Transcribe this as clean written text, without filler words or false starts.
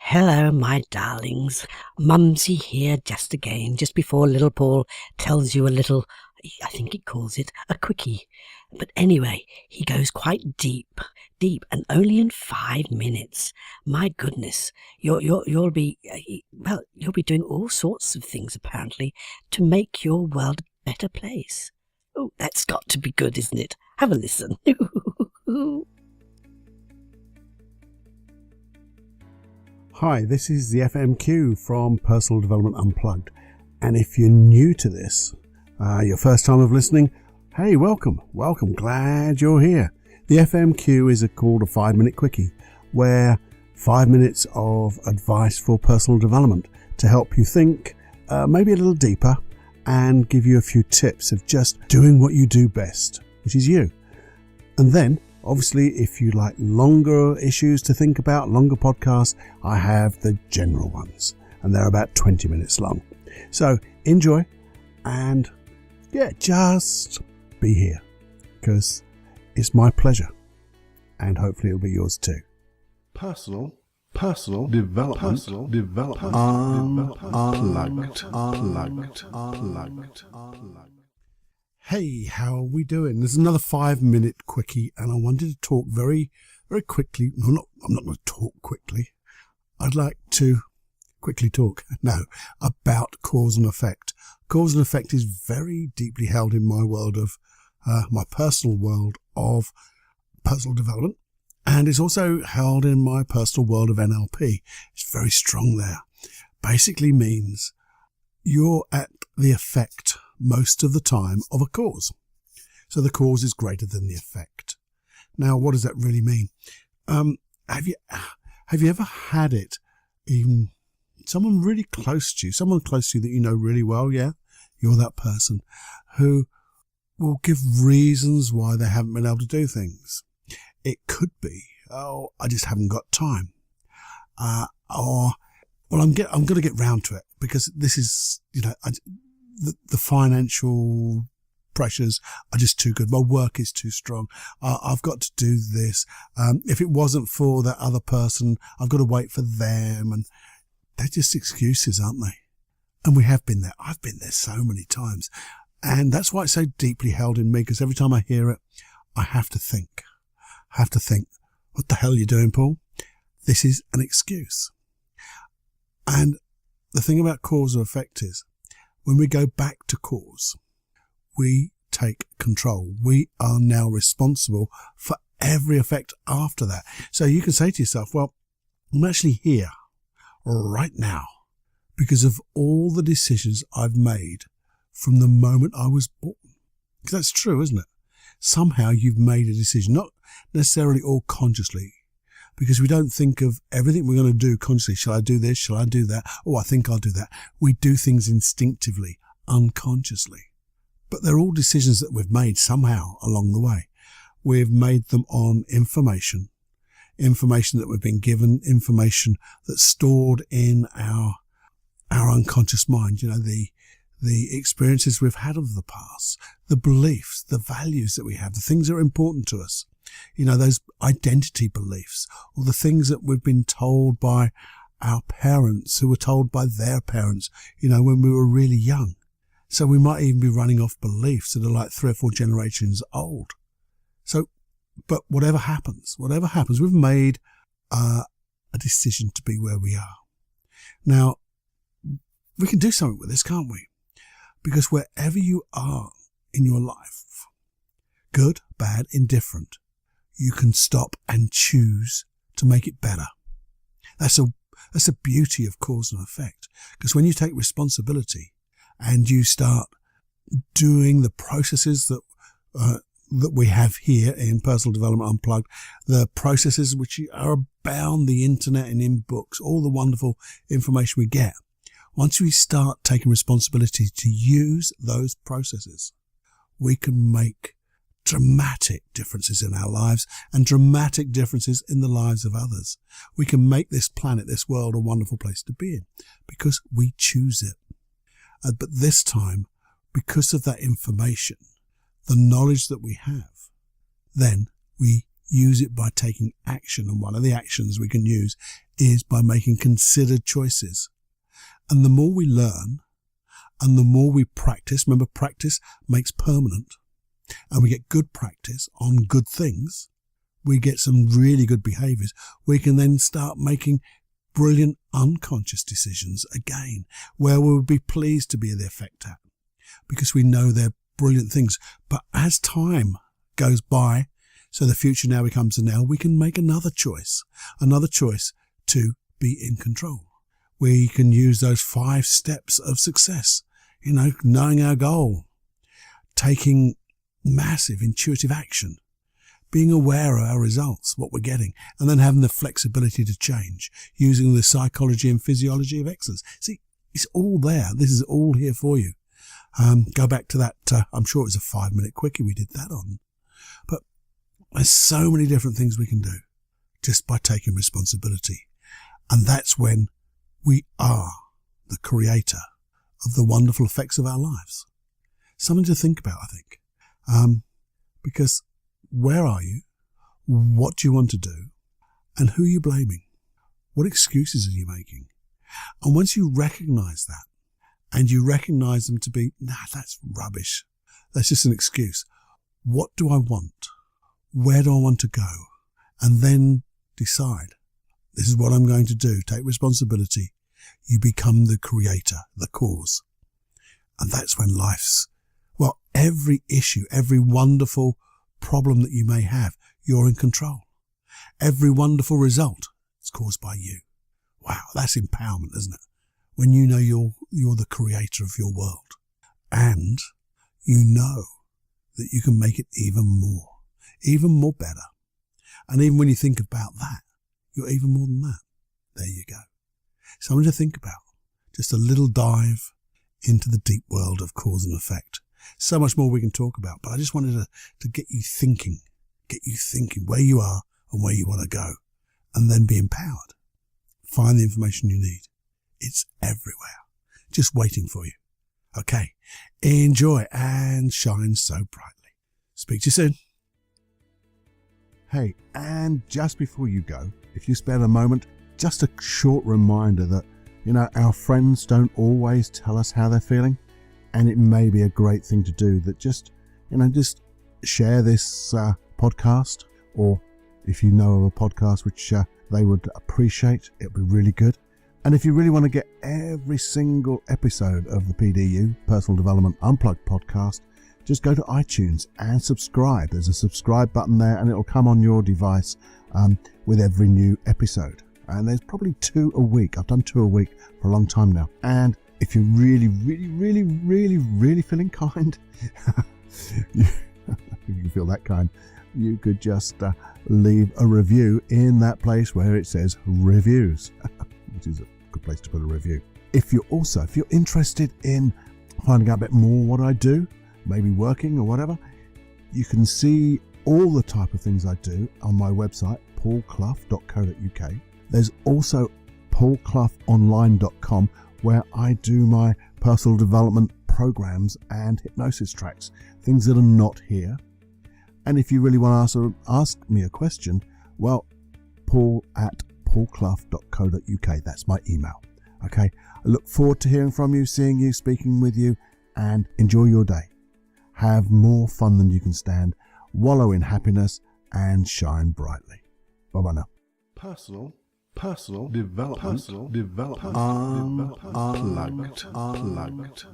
Hello, my darlings. Mumsy here just before little Paul tells you a little, I think he calls it a quickie. But anyway, he goes quite deep, and only in 5 minutes. My goodness, you'll be doing all sorts of things apparently to make your world a better place. Oh, that's got to be good, isn't it? Have a listen. Hi, this is the FMQ from Personal Development Unplugged. And if you're new to this, your first time of listening, hey, welcome, glad you're here. The FMQ is called a 5-minute quickie, where 5 minutes of advice for personal development to help you think maybe a little deeper and give you a few tips of just doing what you do best, which is you. And then, obviously, if you like longer issues to think about, longer podcasts, I have the general ones, and they're about 20 minutes long. So enjoy, and just be here, because it's my pleasure, and hopefully it'll be yours too. Personal development, unplugged. Hey, how are we doing? There's another 5-minute quickie, and I wanted to talk very, very quickly. I'm not going to talk quickly. I'd like to quickly talk about cause and effect. Cause and effect is very deeply held in my world of my personal world of personal development, and it's also held in my personal world of NLP. It's very strong there. Basically means you're at the effect most of the time of a cause. So the cause is greater than the effect. Now, what does that really mean? Have you ever had it, even someone really close to you, that you know really well, yeah? You're that person who will give reasons why they haven't been able to do things. It could be, I just haven't got time. I'm going to get round to it, because this is, the financial pressures are just too good. My work is too strong. I've got to do this. If it wasn't for that other person, I've got to wait for them. And they're just excuses, aren't they? And we have been there. I've been there so many times. And that's why it's so deeply held in me, because every time I hear it, I have to think, what the hell are you doing, Paul? This is an excuse. And the thing about cause or effect is, when we go back to cause, we take control. We are now responsible for every effect after that. So you can say to yourself, well, I'm actually here right now because of all the decisions I've made from the moment I was born. Because that's true, isn't it? Somehow you've made a decision, not necessarily all consciously, because we don't think of everything we're going to do consciously. Shall I do this? Shall I do that? Oh, I think I'll do that. We do things instinctively, unconsciously. But they're all decisions that we've made somehow along the way. We've made them on information that we've been given, information that's stored in our unconscious mind. The experiences we've had of the past, the beliefs, the values that we have, the things that are important to us. Those identity beliefs, or the things that we've been told by our parents, who were told by their parents, when we were really young. So we might even be running off beliefs that are like 3 or 4 generations old. So, but whatever happens, we've made a decision to be where we are. Now, we can do something with this, can't we? Because wherever you are in your life, good, bad, indifferent, you can stop and choose to make it better. That's the beauty of cause and effect. Because when you take responsibility and you start doing the processes that we have here in Personal Development Unplugged, the processes which are abound the internet and in books, all the wonderful information we get. Once we start taking responsibility to use those processes, we can make dramatic differences in our lives and dramatic differences in the lives of others. We can make this planet, this world, a wonderful place to be in because we choose it. But this time, because of that information, the knowledge that we have, then we use it by taking action. And one of the actions we can use is by making considered choices. And the more we learn and the more we practice, remember, practice makes permanent, and we get good practice on good things, we get some really good behaviors. We can then start making brilliant unconscious decisions again, where we would be pleased to be the effect at, because we know they're brilliant things. But as time goes by, so the future now becomes the now, we can make another choice to be in control. We can use those 5 steps of success, knowing our goal, taking massive intuitive action, being aware of our results, what we're getting, and then having the flexibility to change, using the psychology and physiology of excellence. See, it's all there. This is all here for you. Go back to that, I'm sure it was a 5-minute quickie we did that on. But there's so many different things we can do just by taking responsibility. And that's when we are the creator of the wonderful effects of our lives. Something to think about, I think. Because where are you? What do you want to do? And who are you blaming? What excuses are you making? And once you recognize that, and you recognize them to be, that's rubbish, that's just an excuse. What do I want? Where do I want to go? And then decide, this is what I'm going to do. Take responsibility. You become the creator, the cause. And that's when every issue, every wonderful problem that you may have, you're in control. Every wonderful result is caused by you. Wow, that's empowerment, isn't it? When you know you're the creator of your world, and you know that you can make it even more better. And even when you think about that, you're even more than that. There you go. Something to think about. Just a little dive into the deep world of cause and effect. So much more we can talk about, but I just wanted to get you thinking where you are and where you want to go, and then be empowered. Find the information you need. It's everywhere, just waiting for you. Okay, enjoy and shine so brightly. Speak to you soon. Hey, and just before you go, if you spare a moment, just a short reminder that, our friends don't always tell us how they're feeling, and it may be a great thing to do that just share this podcast, or if you know of a podcast which they would appreciate, it'll be really good. And if you really want to get every single episode of the PDU, Personal Development Unplugged podcast, just go to iTunes and subscribe. There's a subscribe button there, and it'll come on your device with every new episode. And there's probably 2 a week. I've done 2 a week for a long time now. And if you're really, really, really, really, really feeling kind, if you feel that kind, you could just leave a review in that place where it says reviews, which is a good place to put a review. If you're interested in finding out a bit more what I do, maybe working or whatever, you can see all the type of things I do on my website, paulclough.co.uk. There's also paulcloughonline.com, where I do my personal development programs and hypnosis tracks, things that are not here. And if you really want to ask me a question, well, paul@paulclough.co.uk. That's my email. Okay. I look forward to hearing from you, seeing you, speaking with you, and enjoy your day. Have more fun than you can stand, wallow in happiness, and shine brightly. Bye-bye now. Personal development, unplugged.